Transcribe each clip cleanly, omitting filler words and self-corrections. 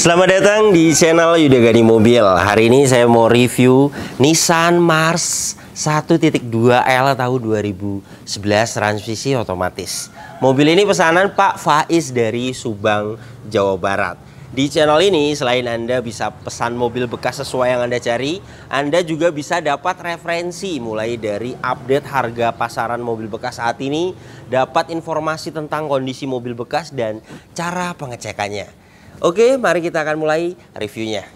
Selamat datang di channel Yuda Gani Mobil. Hari ini saya mau review Nissan Mars 1.2L tahun 2011 transmisi otomatis. Mobil ini pesanan Pak Faiz dari Subang, Jawa Barat. Di channel ini selain Anda bisa pesan mobil bekas sesuai yang Anda cari, Anda juga bisa dapat referensi mulai dari update harga pasaran mobil bekas saat ini, dapat informasi tentang kondisi mobil bekas dan cara pengecekannya. Oke, mari kita akan mulai reviewnya.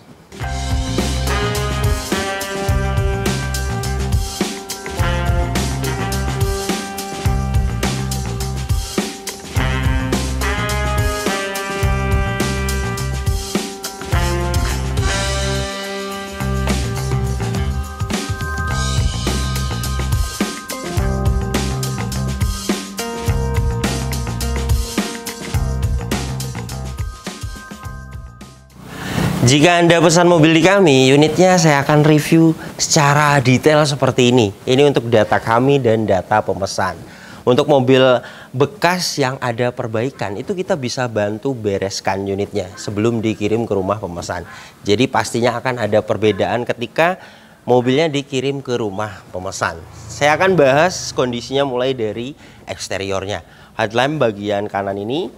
Jika Anda pesan mobil di kami, unitnya saya akan review secara detail seperti ini. Ini untuk data kami dan data pemesan. Untuk mobil bekas yang ada perbaikan, itu kita bisa bantu bereskan unitnya sebelum dikirim ke rumah pemesan. Jadi pastinya akan ada perbedaan ketika mobilnya dikirim ke rumah pemesan. Saya akan bahas kondisinya mulai dari eksteriornya. Headlamp bagian kanan ini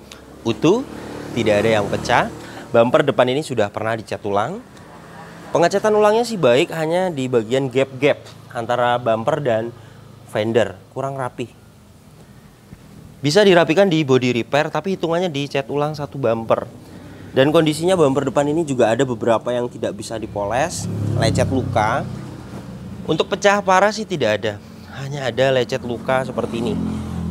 utuh, tidak ada yang pecah. Bumper depan ini sudah pernah dicat ulang. Pengecatan ulangnya sih baik, hanya di bagian gap-gap antara bumper dan fender kurang rapi. Bisa dirapikan di body repair, tapi hitungannya dicat ulang satu bumper. Dan kondisinya bumper depan ini juga ada beberapa yang tidak bisa dipoles, lecet luka. Untuk pecah parah sih tidak ada, hanya ada lecet luka seperti ini.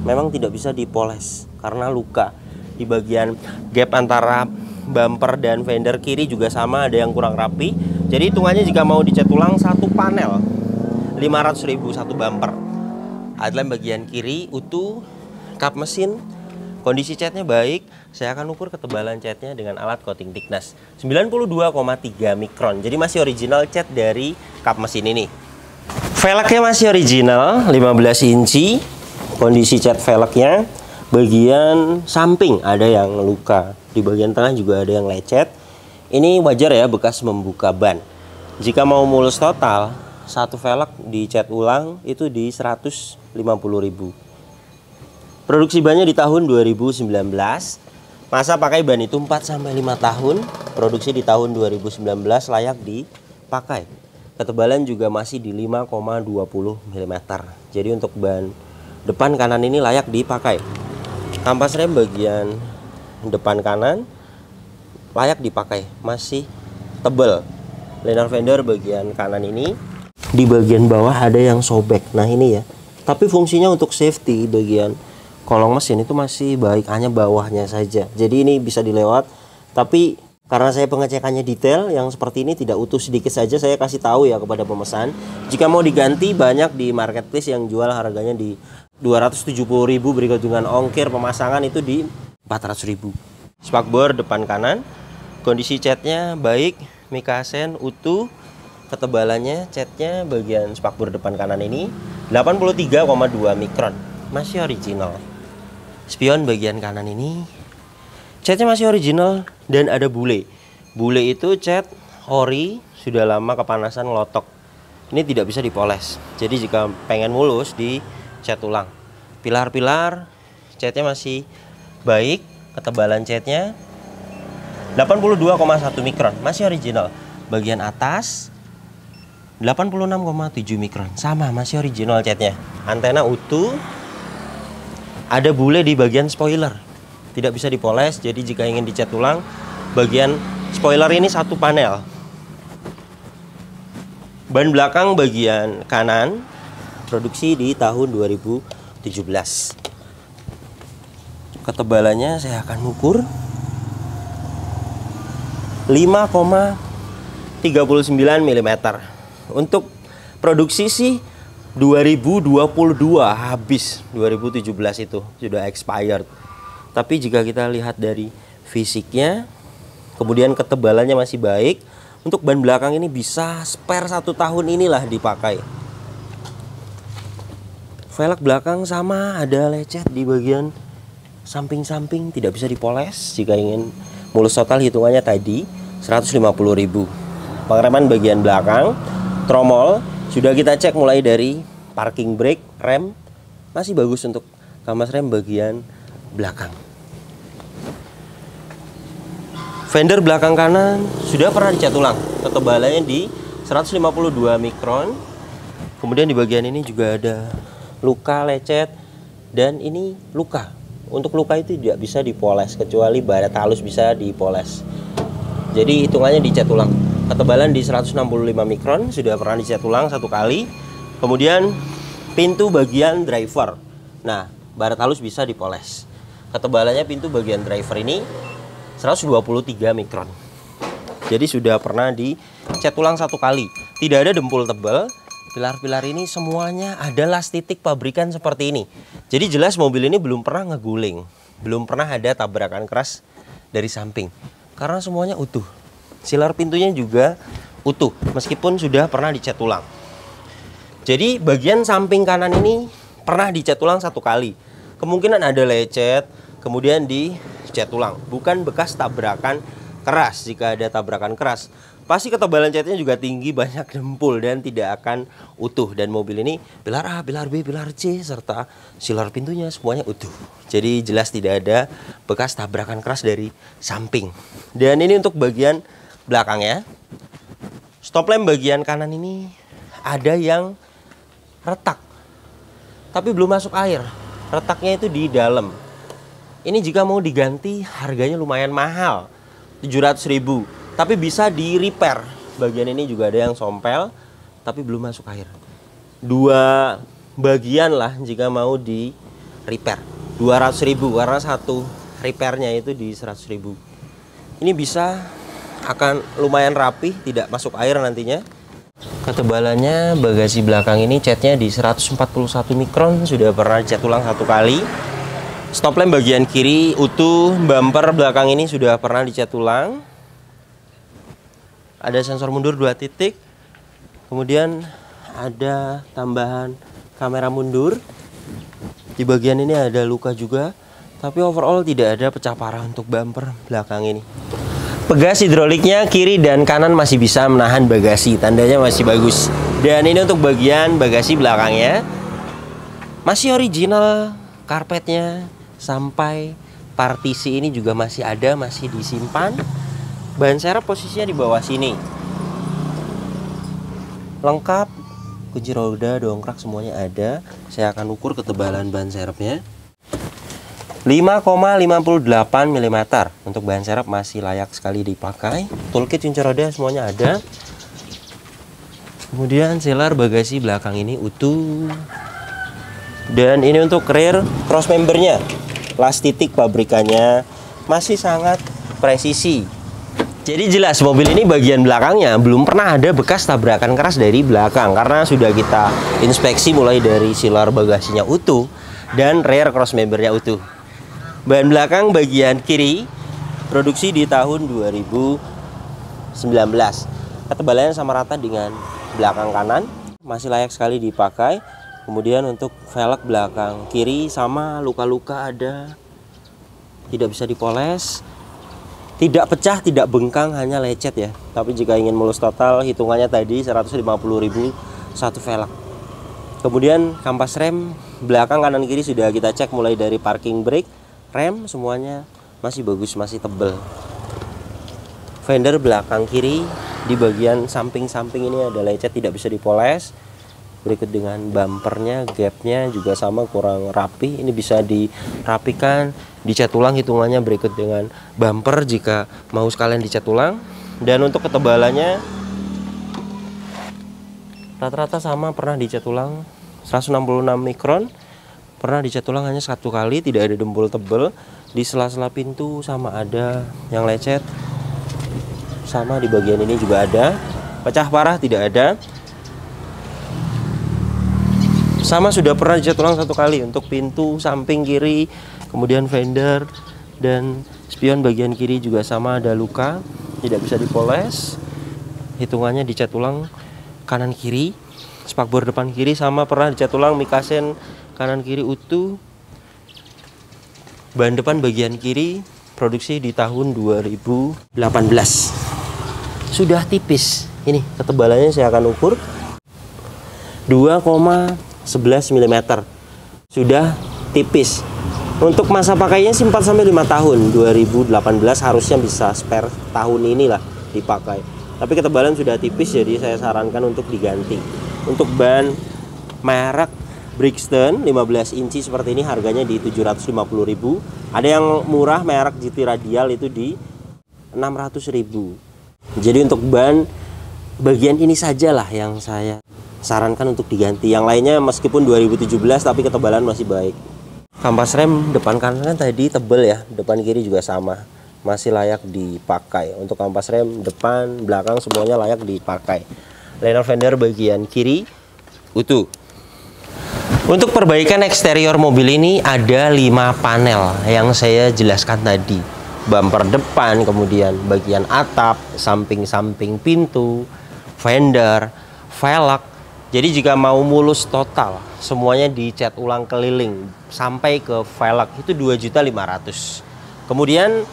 Memang tidak bisa dipoles karena luka. Di bagian gap antara bumper dan fender kiri juga sama, ada yang kurang rapi. Jadi hitungannya jika mau dicat ulang satu panel 500.000 satu bumper. Headlamp bagian kiri utuh, kap mesin, kondisi catnya baik. Saya akan ukur ketebalan catnya dengan alat coating thickness 92,3 mikron. Jadi masih original cat dari kap mesin ini. Velgnya masih original 15 inci. Kondisi cat velgnya bagian samping ada yang luka. Di bagian tengah juga ada yang lecet. Ini wajar ya, bekas membuka ban. Jika mau mulus total, satu velg dicat ulang itu di 150.000. Produksi bannya di tahun 2019. Masa pakai ban itu 4-5 tahun. Produksi di tahun 2019 layak dipakai. Ketebalan juga masih di 5,20 mm. Jadi untuk ban depan kanan ini layak dipakai. Kampas rem bagian depan kanan layak dipakai, masih tebal. Liner fender bagian kanan ini, di bagian bawah ada yang sobek. Nah ini ya, tapi fungsinya untuk safety. Bagian kolong mesin itu masih baik, hanya bawahnya saja. Jadi ini bisa dilewat. Tapi karena saya pengecekannya detail, yang seperti ini tidak utuh sedikit saja, saya kasih tahu ya kepada pemesan. Jika mau diganti, banyak di marketplace yang jual harganya di 270.000 berikut dengan ongkir pemasangan itu di 400.000. Spakbor depan kanan, kondisi catnya baik, mikasen utuh. Ketebalannya catnya bagian spakbor depan kanan ini 83,2 mikron, masih original. Spion bagian kanan ini catnya masih original dan ada bule. Bule itu cat ori, sudah lama kepanasan ngelotok. Ini tidak bisa dipoles. Jadi jika pengen mulus dicat ulang. Pilar-pilar catnya masih baik, ketebalan catnya 82,1 mikron, masih original. Bagian atas 86,7 mikron, sama, masih original catnya. Antena utuh, ada bule di bagian spoiler, tidak bisa dipoles. Jadi jika ingin dicat ulang, bagian spoiler ini satu panel. Ban belakang bagian kanan produksi di tahun 2017. Ketebalannya saya akan ukur 5,39 mm. Untuk produksi sih 2022 habis, 2017 itu sudah expired. Tapi jika kita lihat dari fisiknya, kemudian ketebalannya masih baik, untuk ban belakang ini bisa spare 1 tahun inilah dipakai. Velg belakang sama, ada lecet di bagian samping-samping, tidak bisa dipoles. Jika ingin mulus total hitungannya tadi 150.000. Pengereman bagian belakang, tromol sudah kita cek mulai dari parking brake, rem masih bagus untuk kampas rem bagian belakang. Fender belakang kanan sudah pernah dicat ulang, ketebalannya di 152 mikron. Kemudian di bagian ini juga ada luka lecet dan ini luka. Untuk luka itu tidak bisa dipoles kecuali baret halus bisa dipoles. Jadi hitungannya dicat ulang. Ketebalan di 165 mikron sudah pernah dicat ulang satu kali. Kemudian pintu bagian driver. Nah, baret halus bisa dipoles. Ketebalannya pintu bagian driver ini 123 mikron. Jadi sudah pernah dicat ulang satu kali. Tidak ada dempul tebal. Pilar-pilar ini semuanya adalah titik pabrikan seperti ini. Jadi jelas mobil ini belum pernah ngeguling. Belum pernah ada tabrakan keras dari samping. Karena semuanya utuh. Silar pintunya juga utuh, meskipun sudah pernah dicat ulang. Jadi bagian samping kanan ini pernah dicat ulang satu kali. Kemungkinan ada lecet, kemudian dicat ulang. Bukan bekas tabrakan keras. Jika ada tabrakan keras, pasti ketebalan catnya juga tinggi, banyak dempul dan tidak akan utuh. Dan mobil ini pilar A, pilar B, pilar C, serta silar pintunya semuanya utuh. Jadi jelas tidak ada bekas tabrakan keras dari samping. Dan ini untuk bagian belakang ya. Stop lamp bagian kanan ini ada yang retak, tapi belum masuk air. Retaknya itu di dalam. Ini jika mau diganti harganya lumayan mahal, 700.000. Tapi bisa di repair. Bagian ini juga ada yang sompel, tapi belum masuk air. Dua bagian lah jika mau di repair, 200.000 karena satu repairnya itu di 100.000. Ini bisa akan lumayan rapi, tidak masuk air nantinya. Ketebalannya bagasi belakang ini catnya di 141 mikron, sudah pernah cat ulang satu kali. Stop lamp bagian kiri utuh, bumper belakang ini sudah pernah dicat ulang. Ada sensor mundur 2 titik. Kemudian ada tambahan kamera mundur. Di bagian ini ada luka juga, tapi overall tidak ada pecah parah untuk bumper belakang ini. Pegas hidroliknya kiri dan kanan masih bisa menahan bagasi, tandanya masih bagus. Dan ini untuk bagian bagasi belakangnya masih original, karpetnya sampai partisi ini juga masih ada, masih disimpan. Ban serep posisinya di bawah sini. Lengkap, kunci roda, dongkrak semuanya ada. Saya akan ukur ketebalan ban serepnya. 5,58 mm. Untuk bahan serep masih layak sekali dipakai. Toolkit kunci roda semuanya ada. Kemudian selar bagasi belakang ini utuh. Dan ini untuk rear cross membernya, las titik pabrikannya masih sangat presisi. Jadi jelas mobil ini bagian belakangnya belum pernah ada bekas tabrakan keras dari belakang, karena sudah kita inspeksi mulai dari silar bagasinya utuh dan rear cross membernya utuh. Bahan belakang bagian kiri produksi di tahun 2019. Ketebalannya sama rata dengan belakang kanan, masih layak sekali dipakai. Kemudian untuk velg belakang kiri sama luka-luka ada, tidak bisa dipoles, tidak pecah, tidak bengkang, hanya lecet ya. Tapi jika ingin mulus total, hitungannya tadi 150.000 satu velg. Kemudian kampas rem belakang kanan kiri sudah kita cek mulai dari parking brake, rem semuanya masih bagus, masih tebal. Fender belakang kiri di bagian samping-samping ini ada lecet, tidak bisa dipoles. Berikut dengan bumpernya, gapnya juga sama, kurang rapi. Ini bisa dirapikan, dicat ulang, hitungannya berikut dengan bumper jika mau sekalian dicat ulang. Dan untuk ketebalannya rata-rata sama, pernah dicat ulang 166 mikron. Pernah dicat ulang hanya satu kali, tidak ada dempul tebel. Di sela-sela pintu sama ada yang lecet, sama di bagian ini juga ada. Pecah parah tidak ada. Sama sudah pernah dicat ulang satu kali untuk pintu samping kiri, kemudian fender dan spion bagian kiri juga sama ada luka, tidak bisa dipoles. Hitungannya dicat ulang kanan kiri. Spakbor depan kiri sama pernah dicat ulang, mikasen kanan kiri utuh. Ban depan bagian kiri produksi di tahun 2018. sudah tipis. Ini ketebalannya saya akan ukur 2,11 mm. Sudah tipis. Untuk masa pakainya sih 4-5 tahun. 2018 harusnya bisa spare tahun inilah dipakai. Tapi ketebalan sudah tipis, jadi saya sarankan untuk diganti. Untuk ban merek Brixton 15 inci seperti ini harganya di 750.000. Ada yang murah merek GT Radial itu di 600.000. Jadi untuk ban bagian ini sajalah yang saya sarankan untuk diganti. Yang lainnya meskipun 2017 tapi ketebalan masih baik. Kampas rem depan kanan kan tadi tebel ya, depan kiri juga sama, masih layak dipakai. Untuk kampas rem depan, belakang semuanya layak dipakai. Liner fender bagian kiri utuh. Untuk perbaikan eksterior mobil ini ada 5 panel yang saya jelaskan tadi. Bumper depan, kemudian bagian atap, samping-samping pintu, fender, velg. Jadi jika mau mulus total, semuanya dicat ulang keliling sampai ke velg itu 2.500.000. Kemudian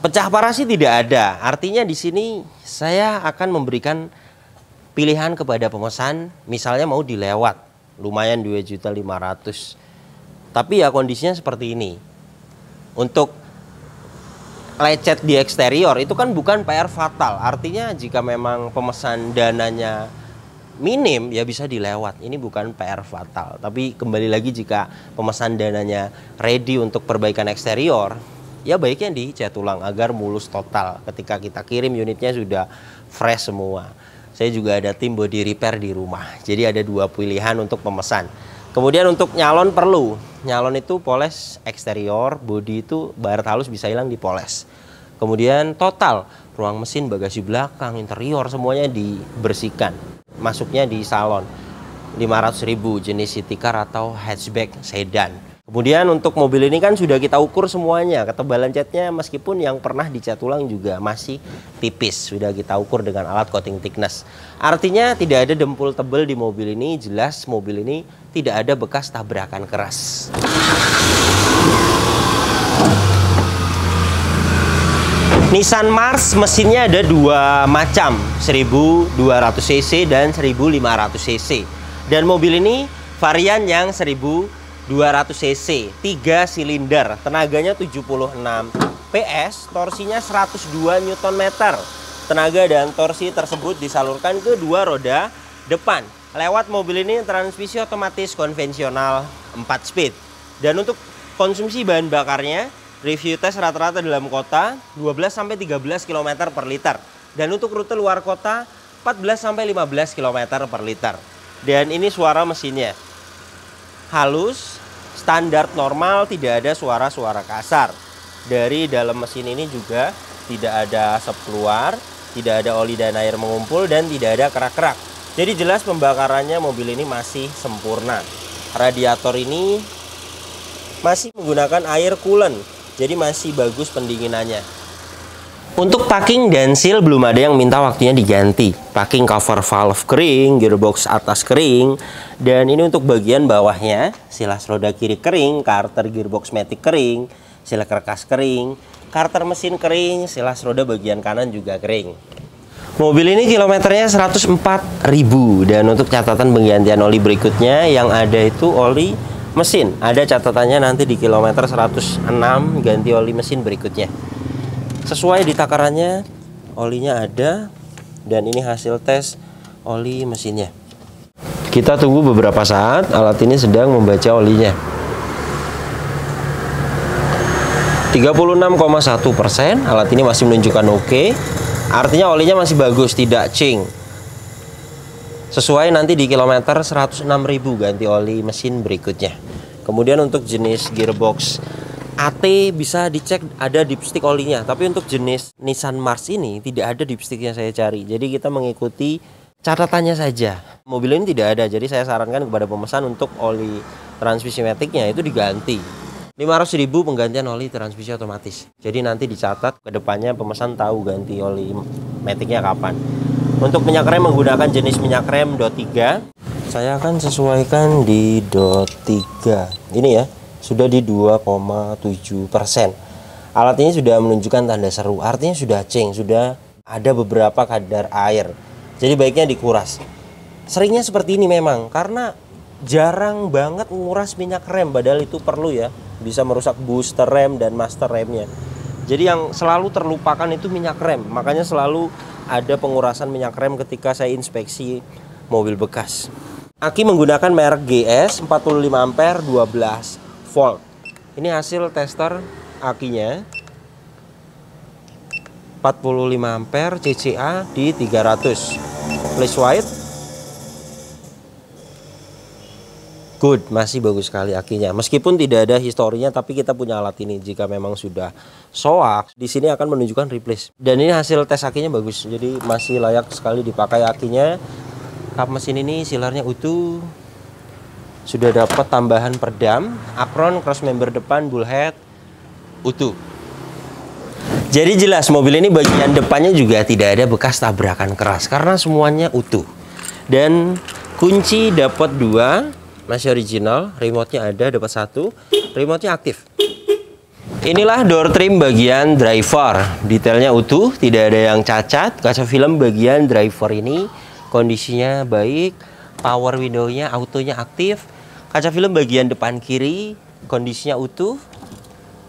pecah parasi tidak ada. Artinya di sini saya akan memberikan pilihan kepada pemesan, misalnya mau dilewat, lumayan 2.500.000. Tapi ya kondisinya seperti ini. Untuk lecet di eksterior itu kan bukan PR fatal. Artinya jika memang pemesan dananya minim ya bisa dilewat. Ini bukan PR fatal. Tapi kembali lagi jika pemesan dananya ready untuk perbaikan eksterior, ya baiknya dicat ulang agar mulus total. Ketika kita kirim unitnya sudah fresh semua. Saya juga ada tim body repair di rumah. Jadi ada 2 pilihan untuk pemesan. Kemudian untuk nyalon perlu. Nyalon itu poles eksterior, body itu baret halus bisa hilang dipoles. Kemudian total, ruang mesin, bagasi belakang, interior semuanya dibersihkan. Masuknya di salon. 500.000 jenis city car atau hatchback sedan. Kemudian untuk mobil ini kan sudah kita ukur semuanya. Ketebalan catnya meskipun yang pernah dicat ulang juga masih tipis. Sudah kita ukur dengan alat coating thickness. Artinya tidak ada dempul tebal di mobil ini. Jelas mobil ini tidak ada bekas tabrakan keras. Nissan Mars mesinnya ada 2 macam, 1200 cc dan 1500 cc. Dan mobil ini varian yang 1200 cc, 3 silinder, tenaganya 76 PS, torsinya 102 Nm. Tenaga dan torsi tersebut disalurkan ke 2 roda depan. Lewat mobil ini transmisi otomatis konvensional 4 speed. Dan untuk konsumsi bahan bakarnya, review tes rata-rata dalam kota 12-13 km per liter. Dan untuk rute luar kota 14-15 km per liter. Dan ini suara mesinnya. Halus, standar normal, tidak ada suara-suara kasar. Dari dalam mesin ini juga tidak ada asap keluar, tidak ada oli dan air mengumpul, dan tidak ada kerak-kerak. Jadi jelas pembakarannya mobil ini masih sempurna. Radiator ini masih menggunakan air coolant, jadi masih bagus pendinginannya. Untuk packing dan seal belum ada yang minta waktunya diganti. Packing cover valve kering, gearbox atas kering, dan ini untuk bagian bawahnya, silas roda kiri kering, karter gearbox matic kering, silas kerkas kering, karter mesin kering, silas roda bagian kanan juga kering. Mobil ini kilometernya 104.000, dan untuk catatan penggantian oli berikutnya yang ada itu oli mesin. Ada catatannya nanti di kilometer 106 ganti oli mesin berikutnya. Sesuai di takarannya, olinya ada, dan ini hasil tes oli mesinnya. Kita tunggu beberapa saat, alat ini sedang membaca olinya. 36,1%, alat ini masih menunjukkan oke. Artinya olinya masih bagus, tidak cing. Sesuai nanti di kilometer 106.000 ganti oli mesin berikutnya. Kemudian untuk jenis gearbox AT bisa dicek ada dipstick olinya, tapi untuk jenis Nissan Mars ini tidak ada dipsticknya saya cari. Jadi kita mengikuti catatannya saja. Mobil ini tidak ada, jadi saya sarankan kepada pemesan untuk oli transmisi maticnya itu diganti. 500.000 penggantian oli transmisi otomatis. Jadi nanti dicatat ke depannya pemesan tahu ganti oli maticnya kapan. Untuk minyak rem menggunakan jenis minyak rem DOT 3. Saya akan sesuaikan di DOT 3. Ini ya. Sudah di 2,7%. Alat ini sudah menunjukkan tanda seru, artinya sudah ceng, sudah ada beberapa kadar air. Jadi baiknya dikuras. Seringnya seperti ini memang, karena jarang banget menguras minyak rem, padahal itu perlu ya. Bisa merusak booster rem dan master remnya. Jadi yang selalu terlupakan itu minyak rem. Makanya selalu ada pengurasan minyak rem ketika saya inspeksi mobil bekas. Aki menggunakan merek GS 45 ampere 12 volt. Ini hasil tester akinya. 45 ampere CCA di 300. Flash white. Good, masih bagus sekali akinya. Meskipun tidak ada historinya, tapi kita punya alat ini. Jika memang sudah soak, di sini akan menunjukkan replace. Dan ini hasil tes akinya bagus. Jadi masih layak sekali dipakai akinya. Kap mesin ini silarnya utuh. Sudah dapat tambahan perdam, apron, cross member depan, bullhead utuh. Jadi jelas mobil ini bagian depannya juga tidak ada bekas tabrakan keras karena semuanya utuh. Dan kunci dapat 2, masih original. Remote-nya ada, dapat 1. Remote-nya aktif. Inilah door trim bagian driver. Detailnya utuh, tidak ada yang cacat. Kaca film bagian driver ini kondisinya baik. Power window-nya, autonya aktif. Kaca film bagian depan kiri kondisinya utuh.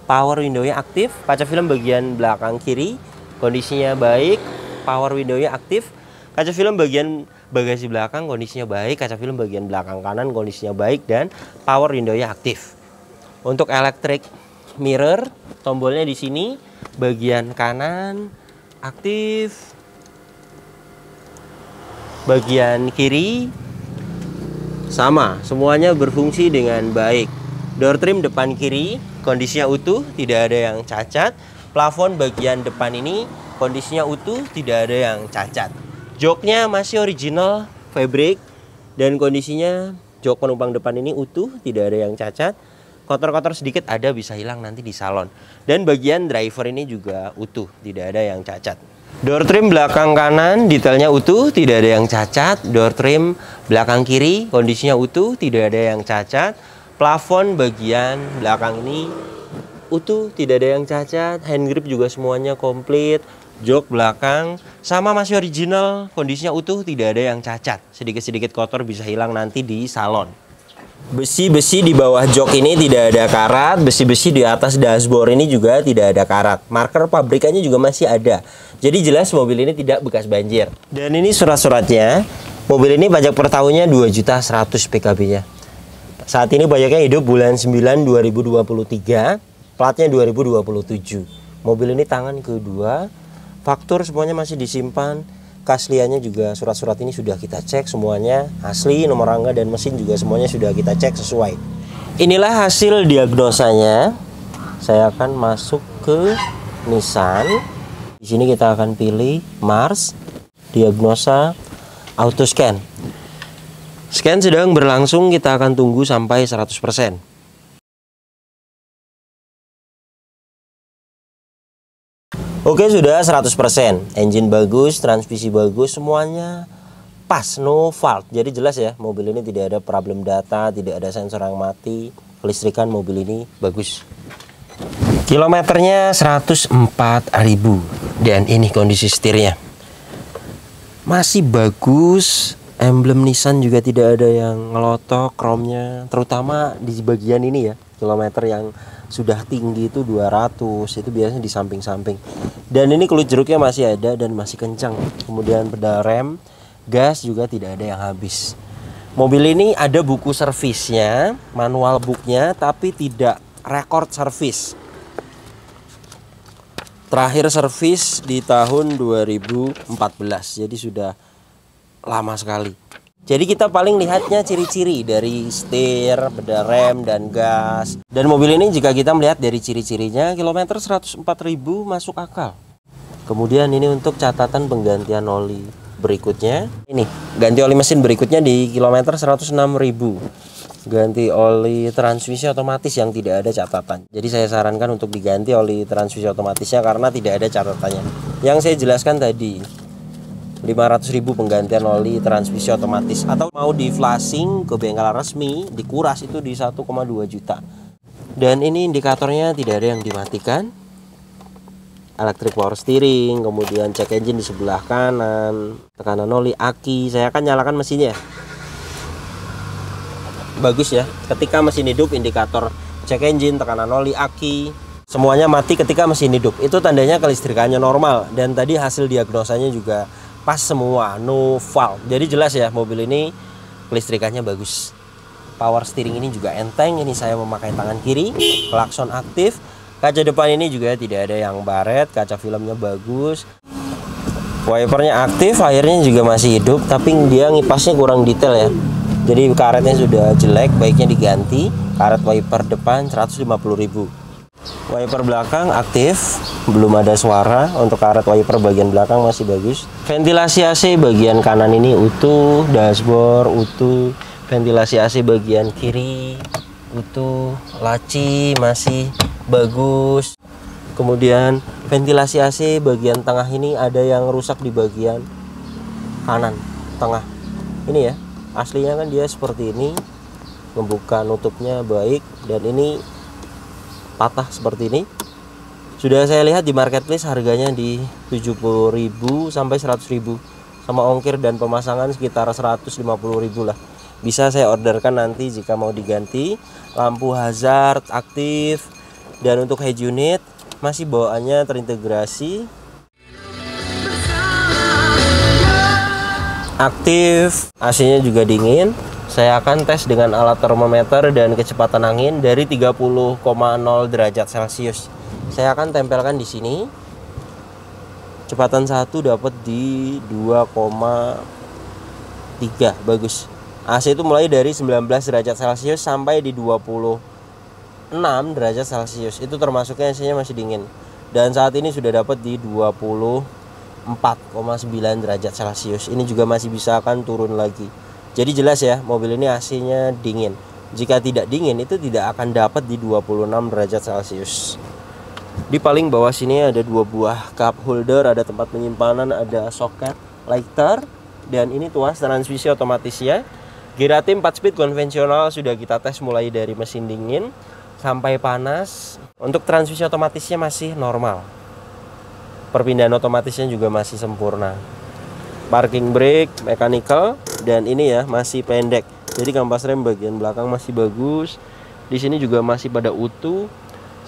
Power window-nya aktif. Kaca film bagian belakang kiri kondisinya baik. Power window-nya aktif. Kaca film bagian bagasi belakang kondisinya baik. Kaca film bagian belakang kanan kondisinya baik. Dan power window-nya aktif. Untuk electric mirror, tombolnya di sini bagian kanan aktif. Bagian kiri sama, semuanya berfungsi dengan baik. Door trim depan kiri kondisinya utuh, tidak ada yang cacat. Plafon bagian depan ini kondisinya utuh, tidak ada yang cacat. Joknya masih original fabric dan kondisinya jok penumpang depan ini utuh, tidak ada yang cacat. Kotor-kotor sedikit ada, bisa hilang nanti di salon. Dan bagian driver ini juga utuh, tidak ada yang cacat. Door trim belakang kanan detailnya utuh, tidak ada yang cacat. Door trim belakang kiri kondisinya utuh, tidak ada yang cacat. Plafon bagian belakang ini utuh, tidak ada yang cacat. Hand grip juga semuanya komplit. Jok belakang sama masih original, kondisinya utuh, tidak ada yang cacat. Sedikit-sedikit kotor bisa hilang nanti di salon. Besi-besi di bawah jok ini tidak ada karat. Besi-besi di atas dashboard ini juga tidak ada karat. Marker pabrikannya juga masih ada. Jadi jelas mobil ini tidak bekas banjir. Dan ini surat-suratnya. Mobil ini pajak per tahunnya 2.100.000 PKB-nya. Saat ini pajaknya hidup bulan 9 2023, platnya 2027. Mobil ini tangan kedua, faktur semuanya masih disimpan, keasliannya juga surat-surat ini sudah kita cek semuanya asli, nomor rangka dan mesin juga semuanya sudah kita cek sesuai. Inilah hasil diagnosanya. Saya akan masuk ke Nissan. Di sini kita akan pilih Mars, diagnosa auto scan. Scan sedang berlangsung, kita akan tunggu sampai 100%. Oke, sudah 100%. Engine bagus, transmisi bagus, semuanya pas, no fault. Jadi jelas ya, mobil ini tidak ada problem data, tidak ada sensor yang mati. Kelistrikan mobil ini bagus. Kilometernya 104.000. Dan ini kondisi setirnya. Masih bagus. Emblem Nissan juga tidak ada yang ngelotok, chrome-nya, terutama di bagian ini ya, kilometer yang sudah tinggi itu 200, itu biasanya di samping-samping. Dan ini kulit jeruknya masih ada dan masih kencang. Kemudian pedal rem, gas juga tidak ada yang habis. Mobil ini ada buku servisnya, manual booknya, tapi tidak record service. Terakhir servis di tahun 2014, jadi sudah lama sekali. Jadi kita paling lihatnya ciri-ciri dari setir, pedal rem, dan gas. Dan mobil ini jika kita melihat dari ciri-cirinya, kilometer 104.000 masuk akal. Kemudian ini untuk catatan penggantian oli berikutnya. Ini ganti oli mesin berikutnya di kilometer 106.000. Ganti oli transmisi otomatis yang tidak ada catatan. Jadi saya sarankan untuk diganti oli transmisi otomatisnya karena tidak ada catatannya. Yang saya jelaskan tadi, 500.000 penggantian oli transmisi otomatis, atau mau di flashing ke bengkel resmi dikuras itu di 1,2 juta. Dan ini indikatornya tidak ada yang dimatikan. electric power steering, kemudian check engine di sebelah kanan, tekanan oli, aki. Saya akan nyalakan mesinnya. Bagus ya, ketika mesin hidup indikator check engine, tekanan oli, aki, semuanya mati ketika mesin hidup. Itu tandanya kelistrikannya normal. Dan tadi hasil diagnosanya juga pas semua, no fault. Jadi jelas ya, mobil ini kelistrikannya bagus. Power steering ini juga enteng. Ini saya memakai tangan kiri, klakson aktif. Kaca depan ini juga tidak ada yang baret, kaca filmnya bagus. Wipernya aktif, airnya juga masih hidup, tapi dia ngipasnya kurang detail ya. Jadi karetnya sudah jelek, baiknya diganti. Karet wiper depan 150.000. Wiper belakang aktif, belum ada suara. Untuk karet wiper bagian belakang masih bagus. Ventilasi AC bagian kanan ini utuh, dashboard utuh. Ventilasi AC bagian kiri utuh, laci masih bagus. Kemudian ventilasi AC bagian tengah ini ada yang rusak di bagian kanan tengah. Ini ya, aslinya kan dia seperti ini, membuka nutupnya baik, dan ini patah seperti ini. Sudah saya lihat di marketplace harganya di 70.000 sampai 100.000, sama ongkir dan pemasangan sekitar 150.000 lah. Bisa saya orderkan nanti jika mau diganti. Lampu hazard aktif, dan untuk head unit masih bawaannya terintegrasi aktif. AC-nya juga dingin. Saya akan tes dengan alat termometer dan kecepatan angin dari 30,0 derajat Celcius. Saya akan tempelkan di sini. Kecepatan 1 dapat di 2,3, bagus. AC itu mulai dari 19 derajat Celcius sampai di 26 derajat Celcius. Itu termasuknya AC-nya masih dingin. Dan saat ini sudah dapat di 24,9 derajat Celcius. Ini juga masih bisa akan turun lagi. Jadi jelas ya, mobil ini AC-nya dingin. Jika tidak dingin itu tidak akan dapat di 26 derajat Celcius. Di paling bawah sini ada 2 buah cup holder, ada tempat penyimpanan, ada soket lighter, dan ini tuas transmisi otomatisnya. Girati 4 speed konvensional sudah kita tes mulai dari mesin dingin sampai panas. Untuk transmisi otomatisnya masih normal. Perpindahan otomatisnya juga masih sempurna. Parking brake mechanical, dan ini ya masih pendek. Jadi kampas rem bagian belakang masih bagus. Di sini juga masih pada utuh.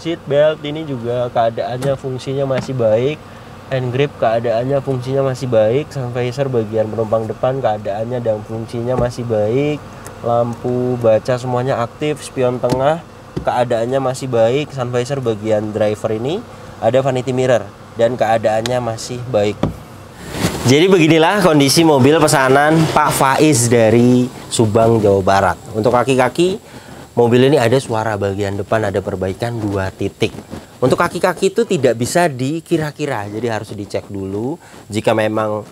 Seat belt ini juga keadaannya, fungsinya masih baik. Hand grip keadaannya, fungsinya masih baik. Sun visor bagian penumpang depan keadaannya dan fungsinya masih baik. Lampu baca semuanya aktif. Spion tengah keadaannya masih baik. Sun visor bagian driver ini ada vanity mirror dan keadaannya masih baik. Jadi beginilah kondisi mobil pesanan Pak Faiz dari Subang, Jawa Barat. Untuk kaki-kaki mobil ini ada suara bagian depan, ada perbaikan 2 titik. Untuk kaki-kaki itu tidak bisa dikira-kira, jadi harus dicek dulu. Jika memang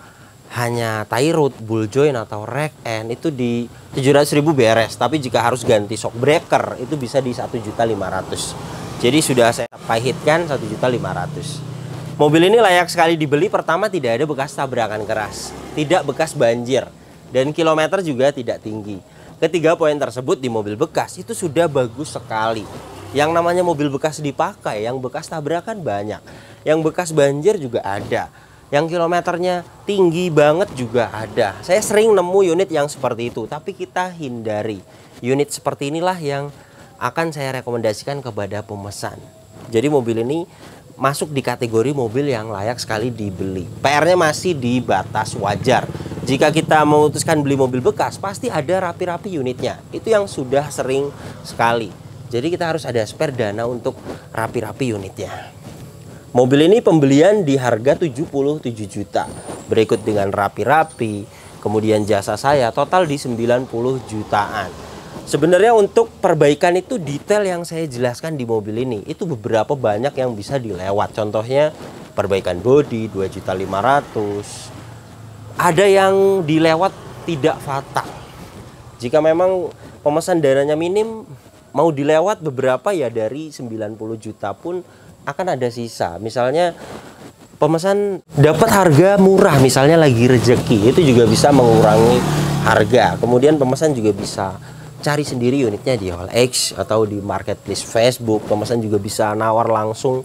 hanya tie rod, ball joint atau rack end itu di 700.000 beres. Tapi jika harus ganti shock breaker itu bisa di 1.500.000. Jadi sudah saya pahitkan 1.500.000. Mobil ini layak sekali dibeli. Pertama, tidak ada bekas tabrakan keras, tidak bekas banjir, dan kilometer juga tidak tinggi. Ketiga poin tersebut di mobil bekas itu sudah bagus sekali. Yang namanya mobil bekas dipakai, yang bekas tabrakan banyak, yang bekas banjir juga ada, yang kilometernya tinggi banget juga ada. Saya sering nemu unit yang seperti itu, tapi kita hindari. Unit seperti inilah yang akan saya rekomendasikan kepada pemesan. Jadi mobil ini masuk di kategori mobil yang layak sekali dibeli. PR-nya masih di batas wajar. Jika kita memutuskan beli mobil bekas, pasti ada rapi-rapi unitnya. Itu yang sudah sering sekali. Jadi kita harus ada spare dana untuk rapi-rapi unitnya. Mobil ini pembelian di harga 77 juta. Berikut dengan rapi-rapi, kemudian jasa saya, total di 90 jutaan. Sebenarnya untuk perbaikan itu detail yang saya jelaskan di mobil ini, itu beberapa banyak yang bisa dilewat. Contohnya perbaikan bodi 2.500.000. Ada yang dilewat tidak fatal. Jika memang pemesan dananya minim, mau dilewat beberapa ya dari 90 juta pun akan ada sisa. Misalnya pemesan dapat harga murah, misalnya lagi rezeki, itu juga bisa mengurangi harga. Kemudian pemesan juga bisa cari sendiri unitnya di OLX atau di marketplace Facebook. Pemesan juga bisa nawar langsung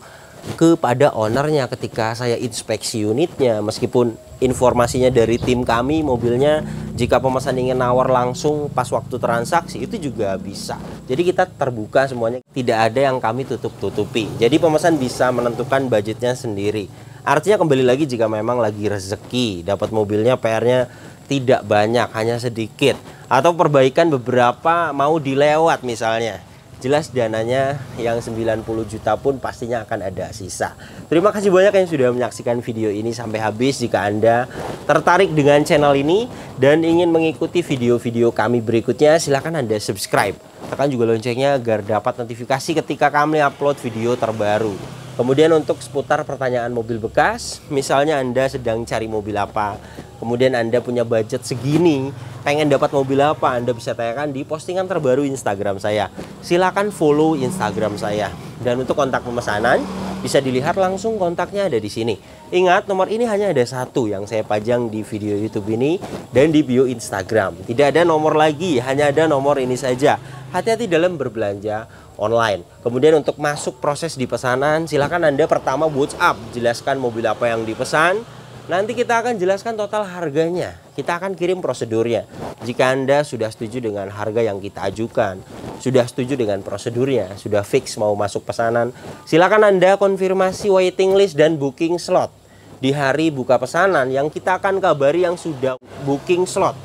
kepada ownernya ketika saya inspeksi unitnya. Meskipun informasinya dari tim kami mobilnya, jika pemesan ingin nawar langsung pas waktu transaksi itu juga bisa. Jadi kita terbuka semuanya, tidak ada yang kami tutup-tutupi. Jadi pemesan bisa menentukan budgetnya sendiri. Artinya kembali lagi, jika memang lagi rezeki dapat mobilnya, PR-nya tidak banyak, hanya sedikit, atau perbaikan beberapa mau dilewat misalnya, jelas dananya yang 90 juta pun pastinya akan ada sisa. Terima kasih banyak yang sudah menyaksikan video ini sampai habis. Jika Anda tertarik dengan channel ini dan ingin mengikuti video-video kami berikutnya, silahkan Anda subscribe. Tekan juga loncengnya agar dapat notifikasi ketika kami upload video terbaru. Kemudian untuk seputar pertanyaan mobil bekas, misalnya Anda sedang cari mobil apa, kemudian Anda punya budget segini, pengen dapat mobil apa, Anda bisa tanyakan di postingan terbaru Instagram saya. Silakan follow Instagram saya. Dan untuk kontak pemesanan, bisa dilihat langsung, kontaknya ada di sini. Ingat, nomor ini hanya ada satu yang saya pajang di video YouTube ini dan di bio Instagram. Tidak ada nomor lagi, hanya ada nomor ini saja. Hati-hati dalam berbelanja online. Kemudian untuk masuk proses di pesanan, silakan Anda pertama WhatsApp, jelaskan mobil apa yang dipesan. Nanti kita akan jelaskan total harganya. Kita akan kirim prosedurnya. Jika Anda sudah setuju dengan harga yang kita ajukan, sudah setuju dengan prosedurnya, sudah fix mau masuk pesanan, silakan Anda konfirmasi waiting list dan booking slot di hari buka pesanan yang kita akan kabari yang sudah booking slot.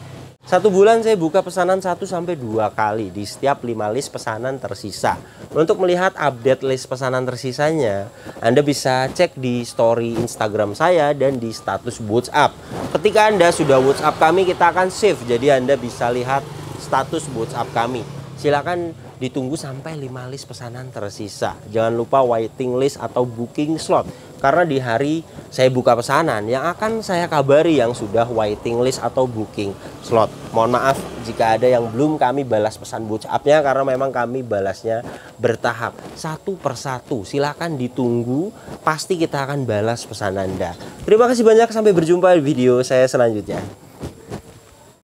1 bulan saya buka pesanan 1-2 kali di setiap 5 list pesanan tersisa. Untuk melihat update list pesanan tersisanya, Anda bisa cek di story Instagram saya dan di status WhatsApp. Ketika Anda sudah WhatsApp kami, kita akan save, jadi Anda bisa lihat status WhatsApp kami. Silakan ditunggu sampai 5 list pesanan tersisa. Jangan lupa waiting list atau booking slot, karena di hari saya buka pesanan yang akan saya kabari yang sudah waiting list atau booking slot. Mohon maaf jika ada yang belum kami balas pesan WhatsApp-nya, karena memang kami balasnya bertahap, satu persatu. Silakan ditunggu, pasti kita akan balas pesan Anda. Terima kasih banyak, sampai berjumpa di video saya selanjutnya.